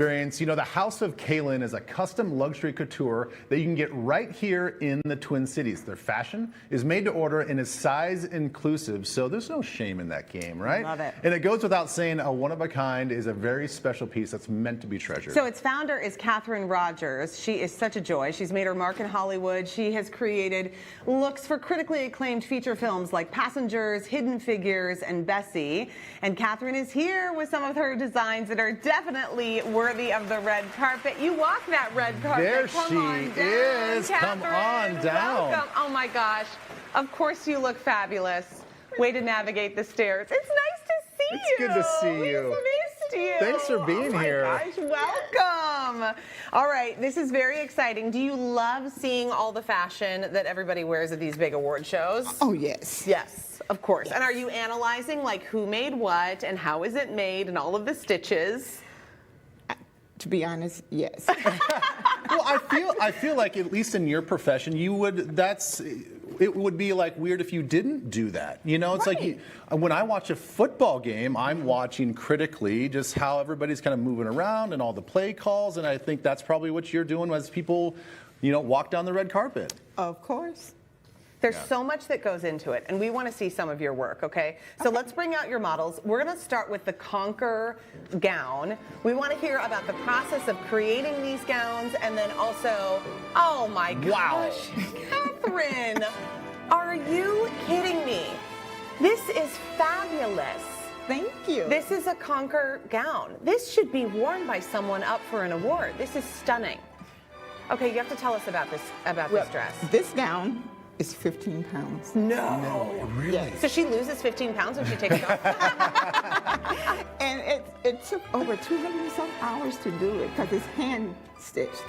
Experience. You know, the House of KLynn is a custom luxury couture that you can get right here in the Twin Cities. Their fashion is made to order and is size inclusive, so there's no shame in that game, right? Love it. And it goes without saying, a one-of-a-kind is a very special piece that's meant to be treasured. So its founder is Kathryn Rogers. She is such a joy. She's made her mark in Hollywood. She has created looks for critically acclaimed feature films like Passengers, Hidden Figures, and Bessie. And Kathryn is here with some of her designs that are definitely worthy of the red carpet. You walk that red carpet. There Come she on down, is. Come Kathryn. on down. Welcome. Oh my gosh. Of course you look fabulous. Way to navigate the stairs. It's nice to see you. It's good to see We you. missed you. Thanks for being here. Oh my gosh, welcome. All right, this is very exciting. Do you love seeing all the fashion that everybody wears at these big award shows? Oh, yes. Yes, of course. Yes. And are you analyzing like who made what and how is it made and all of the stitches? To be honest, yes. Well, I feel like at least in your profession, you would. It would be like weird if you didn't do that. You know, it's Right. like when I watch a football game, I'm watching critically just how everybody's kind of moving around and all the play calls, and I think that's probably what you're doing as people, you know, walk down the red carpet. Of course. There's so much that goes into it, and we want to see some of your work, okay? So let's bring out your models. We're going to start with the Conquer gown. We want to hear about the process of creating these gowns, and then also, oh my Wow. gosh, Kathryn, are you kidding me? This is fabulous. Thank you. This is a Conquer gown. This should be worn by someone up for an award. This is stunning. Okay, you have to tell us about this dress. This gown is 15 pounds. No. Really? Yes. So she loses 15 pounds when she takes it off? And it took over 200 and some hours to do it because it's hand stitched.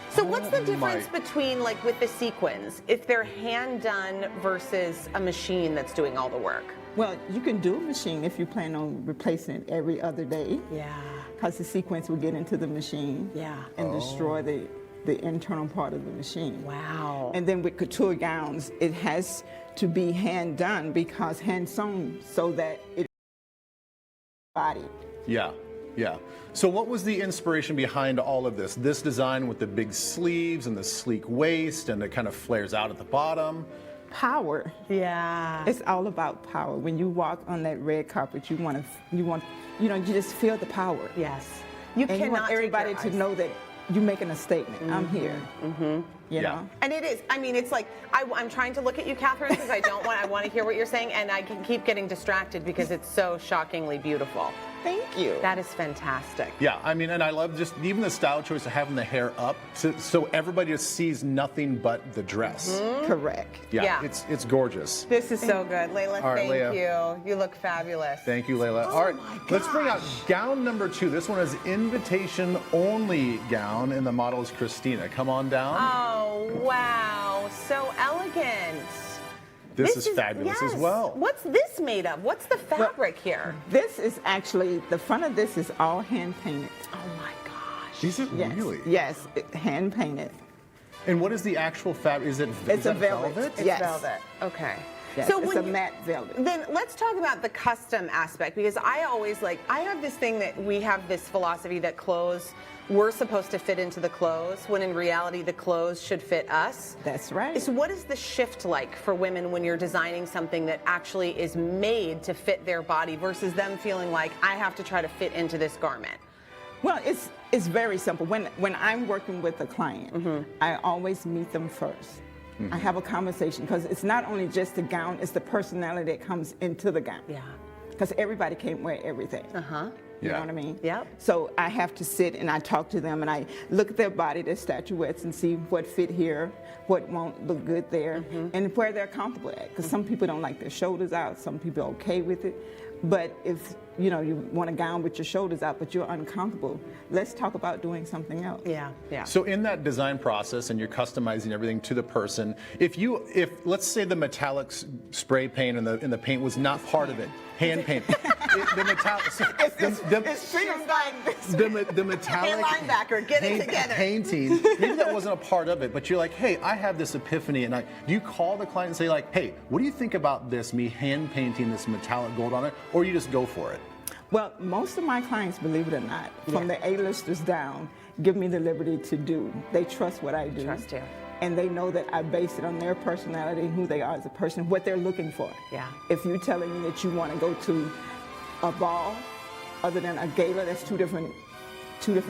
So what's the my. difference between, like, with the sequins, if they're hand done versus a machine that's doing all the work? Well, you can do a machine if you plan on replacing it every other day Yeah. because the sequence will get into the machine Yeah. and destroy the internal part of the machine. Wow. And then with couture gowns, it has to be hand done because hand sewn so that it body. Yeah, yeah. So what was the inspiration behind all of this? This design with the big sleeves and the sleek waist and it kind of flares out at the bottom? Power. Yeah. It's all about power. When you walk on that red carpet, you just feel the power. Yes. You And you want cannot take everybody your to eyes. know that you're making a statement. I'm here. You know? And it is. I mean, it's like I'm trying to look at you, Kathryn, because I want to hear what you're saying, and I can keep getting distracted because it's so shockingly beautiful. Thank you. That is fantastic. Yeah, I mean, and I love just even the style choice of having the hair up so everybody just sees nothing but the dress. Correct. Yeah. It's gorgeous. This is so good. Layla, All right, thank Leah. you. You look fabulous. Thank you, Layla. All right, let's bring out gown number 2. This one is invitation only gown, and the model is Christina. Come on down. Oh, wow. So elegant. This is fabulous as yes. well. What's this made of? What's the fabric here? This is actually, the front of this is all hand painted. Oh my gosh. Is it Yes. really? Yes, hand painted. And what is the actual fabric? Is it It's a velvet. It's Yes. velvet. Okay. Yes, So it's when a matte velvet. Then let's talk about the custom aspect, because I have this thing that we have this philosophy that clothes, we're supposed to fit into the clothes, when in reality the clothes should fit us. That's right. So what is the shift like for women when you're designing something that actually is made to fit their body versus them feeling like I have to try to fit into this garment? Well, it's very simple. When I'm working with a client, I always meet them first. I have a conversation because it's not only just the gown, it's the personality that comes into the gown. Yeah. Because everybody can't wear everything. You know what I mean? Yep. So I have to sit and I talk to them and I look at their body, their statuettes, and see what fit here, what won't look good there, and where they're comfortable at. Because some people don't like their shoulders out, some people are okay with it. But if you want a gown with your shoulders out, but you're uncomfortable, let's talk about doing something else. Yeah, yeah. So in that design process, and you're customizing everything to the person, if let's say the metallic spray paint and the paint was not part of it, hand paint, the metallic, the metallic Hey, linebacker, get it together. painting, maybe that wasn't a part of it, but you're like, hey, I have this epiphany, and do you call the client and say like, hey, what do you think about this, me hand painting this metallic gold on it, or you just go for it? Well, most of my clients, believe it or not, from the A-listers down, give me the liberty to do. They trust what I do. Trust you. And they know that I base it on their personality, who they are as a person, what they're looking for. Yeah. If you're telling me that you want to go to a ball other than a gala, that's two different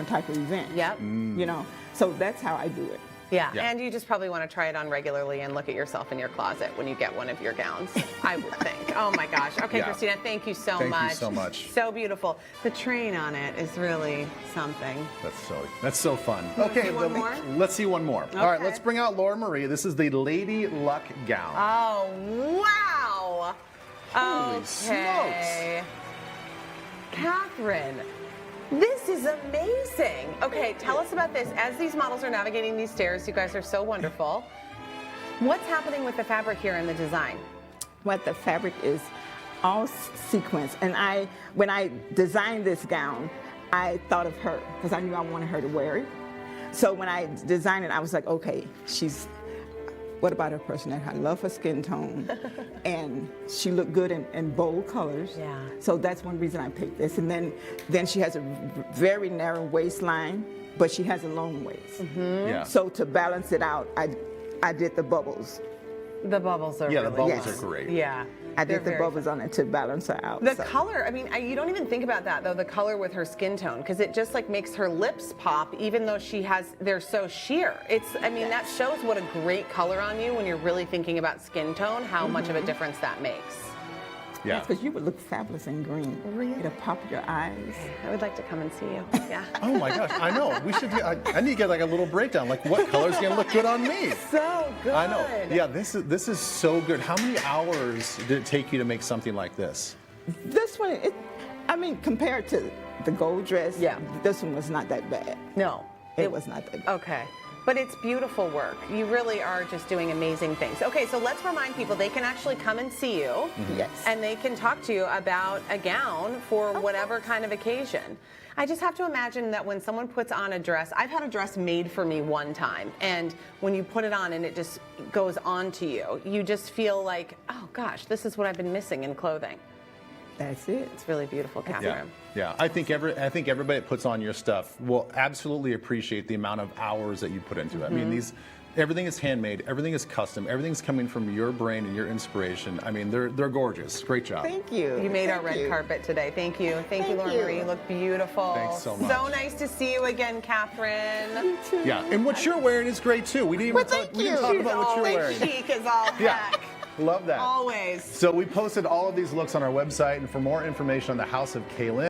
type of events. Yep. You know, so that's how I do it. Yeah. Yeah. And you just probably want to try it on regularly and look at yourself in your closet when you get one of your gowns, I would think. Oh my gosh. Okay, Yeah. Christina, thank you so Thank much. you so much. So beautiful. The train on it is really something. That's so fun. Okay, see one more? let's see one more. All right, Okay. let's bring out Laura Marie. This is the Lady Luck gown. Oh, wow. Holy Okay. Kathryn, this is amazing. Okay, tell us about this. As these models are navigating these stairs, you guys are so wonderful. What's happening with the fabric here in the design? What the fabric is all sequence. And when I designed this gown, I thought of her because I knew I wanted her to wear it. So when I designed it, I was like, okay, what about her personality? I love her skin tone, and she looked good in bold colors. Yeah. So that's one reason I picked this. And then she has a very narrow waistline, but she has a long waist. Yeah. So to balance it out, I did the bubbles. The bubbles are Yeah, the really bubbles Yes. are great. Yeah. I they're did the very bubbles on it to balance her out. The so. color, I mean, you don't even think about that though, the color with her skin tone, because it just like makes her lips pop, even though they're so sheer. I mean, that shows what a great color on you when you're really thinking about skin tone, how much of a difference that makes. Yeah. Because you would look fabulous in green. Really? It'll pop your eyes. I would like to come and see you. Yeah. Oh my gosh, I know. We should. I need to get like a little breakdown. Like, what color's gonna look good on me? So good. I know. Yeah, this is so good. How many hours did it take you to make something like this? This one, I mean, compared to the gold dress, Yeah. this one was not that bad. No. It was not that bad. Okay. But it's beautiful work. You really are just doing amazing things. Okay, so let's remind people they can actually come and see you. Yes. And they can talk to you about a gown for whatever kind of occasion. I just have to imagine that when someone puts on a dress, I've had a dress made for me one time, and when you put it on and it just goes onto you, you just feel like, oh gosh, this is what I've been missing in clothing. That's it. It's really beautiful, Kathryn. Yeah, yeah. I think everybody that puts on your stuff will absolutely appreciate the amount of hours that you put into it. I mean, everything is handmade, everything is custom, everything's coming from your brain and your inspiration. I mean, they're gorgeous. Great job. Thank you. You made our Thank red you. carpet today. Thank you. Thank you, Thank Laura you. Marie. You look beautiful. Thanks so much. So nice to see you again, Kathryn. Yeah, and what you're wearing is great too. We didn't even Well, talk, thank we didn't you. talk She's about what you're always wearing. chic as all Yeah, heck. love that. Always. So we posted all of these looks on our website, and for more information on the House of KLynn,